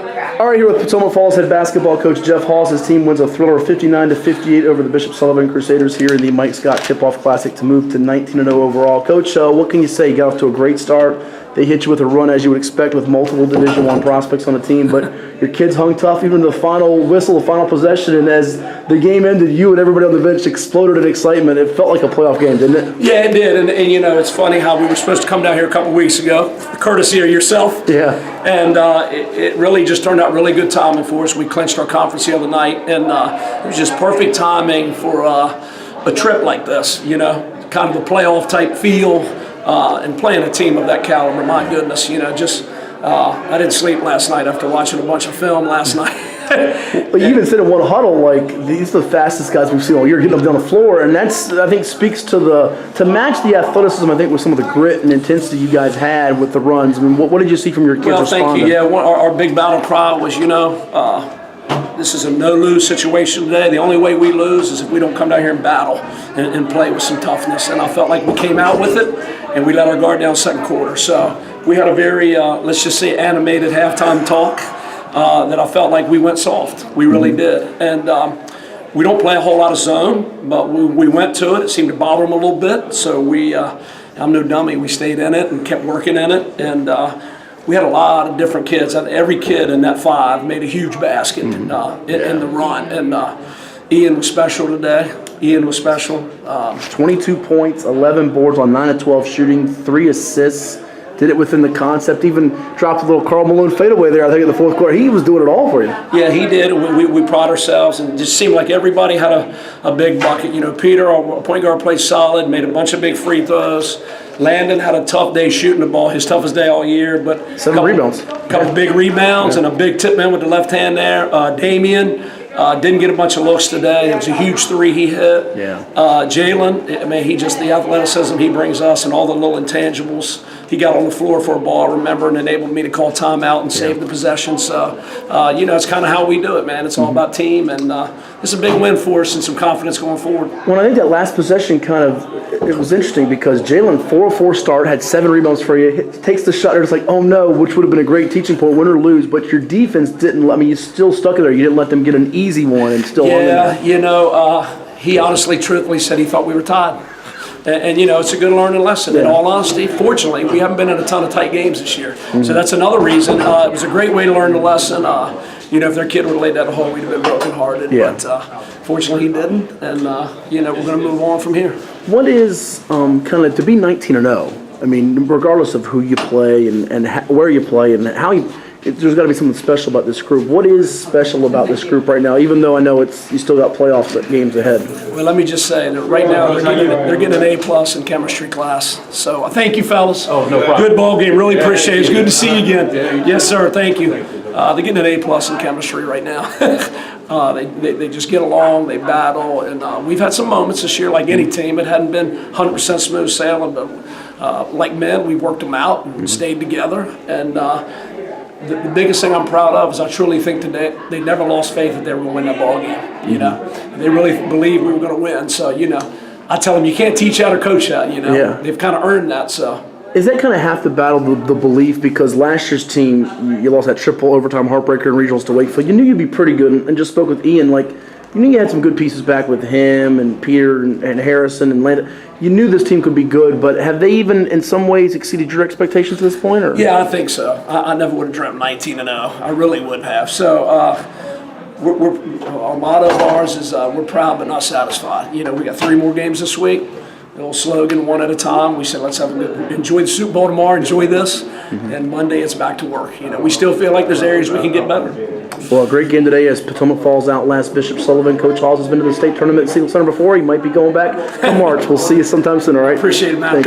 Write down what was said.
All right, here with Potomac Falls head basketball coach Jeff Hawes. His team wins a thriller 59-58 over the Bishop Sullivan Crusaders here in the Mike Scott Tip-Off Classic to move to 19-0 overall. Coach, what can you say? You got off to a great start. They hit you with a run as you would expect with multiple Division I prospects on the team, but your kids hung tough even to the final whistle, the final possession, and as the game ended, you and everybody on the bench exploded in excitement. It felt like a playoff game, didn't it? Yeah, it did, and you know, it's funny how we were supposed to come down here a couple weeks ago, courtesy of yourself. Yeah. And it really just turned out really good timing for us. We clinched our conference the other night, and it was just perfect timing for a trip like this, you know, kind of a playoff type feel. And playing a team of that caliber, my goodness, you know, just I didn't sleep last night after watching a bunch of film last night. But you even said in one huddle, like, these are the fastest guys we've seen all year getting up down the floor, and that's, I think, speaks to match the athleticism, I think, with some of the grit and intensity you guys had with the runs. I mean, what did you see from your kids responding? Well, thank you. Yeah, our big battle cry was, you know, this is a no-lose situation today. The only way we lose is if we don't come down here and battle and play with some toughness. And I felt like we came out with it, and we let our guard down second quarter. So we had a very, let's just say, animated halftime talk that I felt like we went soft. We really did. And we don't play a whole lot of zone, but we went to it. It seemed to bother them a little bit. So I'm no dummy. We stayed in it and kept working in it. And we had a lot of different kids. Every kid in that five made a huge basket in the run. And Ian was special today. Ian was special. 22 points, 11 boards on 9 of 12 shooting, 3 assists. Did it within the concept. Even dropped a little Karl Malone fadeaway there, I think, in the fourth quarter. He was doing it all for you. Yeah, he did. We pride ourselves, and it just seemed like everybody had a big bucket. You know, Peter, our point guard, played solid, made a bunch of big free throws. Landon had a tough day shooting the ball, his toughest day all year. But 7 rebounds. A couple big rebounds and a big tip man with the left hand there. Damian didn't get a bunch of looks today. It was a huge three he hit. Yeah. Jalen, I mean, the athleticism he brings us and all the little intangibles. He got on the floor for a ball, remember, and enabled me to call timeout and save the possession. So, you know, it's kind of how we do it, man. It's all about team, and it's a big win for us and some confidence going forward. Well, I think that last possession it was interesting because Jalen, 4-4 start, had 7 rebounds for you, takes the shot, and it's like, oh no, which would have been a great teaching point, win or lose, but your defense didn't let me, you still stuck it there. You didn't let them get an easy one and still hung in there. Yeah, you know, he honestly, truthfully said he thought we were tied. And you know, it's a good learning lesson. In all honesty, fortunately, we haven't been in a ton of tight games this year. So that's another reason. It was a great way to learn the lesson. You know, if their kid would have laid that hole, we'd have been brokenhearted. Yeah. But fortunately, he didn't. And, you know, we're going to move on from here. What is kind of to be 19-0? I mean, regardless of who you play and where you play and how you, there's got to be something special about this group. What is special about this group right now, even though I know you still got playoffs games ahead? Well, let me just say that right now they're getting an A+ in chemistry class. So thank you, fellas. Oh, no problem. Good ball game. Really appreciate it. It's good to see you again. Yes, sir. Thank you. They're getting an A+ in chemistry right now. They just get along. They battle. And we've had some moments this year, like any team. It hadn't been 100% smooth sailing, but like men, we worked them out and stayed together. And the biggest thing I'm proud of is I truly think today they never lost faith that they were going to win that ball game. You know, they really believed we were going to win. So, you know, I tell them you can't teach that or coach that. You know, they've kind of earned that. So. Is that kind of half the battle, the belief? Because last year's team, you lost that triple overtime heartbreaker in regionals to Wakefield. You knew you'd be pretty good, and just spoke with Ian. Like, you knew you had some good pieces back with him and Peter and Harrison and Landon. You knew this team could be good, but have they even in some ways exceeded your expectations at this point? Or? Yeah, I think so. I never would have dreamt 19-0. I really wouldn't have. So our motto of ours is we're proud but not satisfied. You know, we got 3 more games this week. The old slogan, one at a time. We said, let's enjoy the Super Bowl tomorrow, enjoy this, and Monday it's back to work. You know, we still feel like there's areas we can get better. Well, a great game today as Potomac Falls outlast Bishop Sullivan. Coach Hawes has been to the state tournament at Siegel Center before. He might be going back in March. We'll see you sometime soon, all right? Appreciate it, Matt.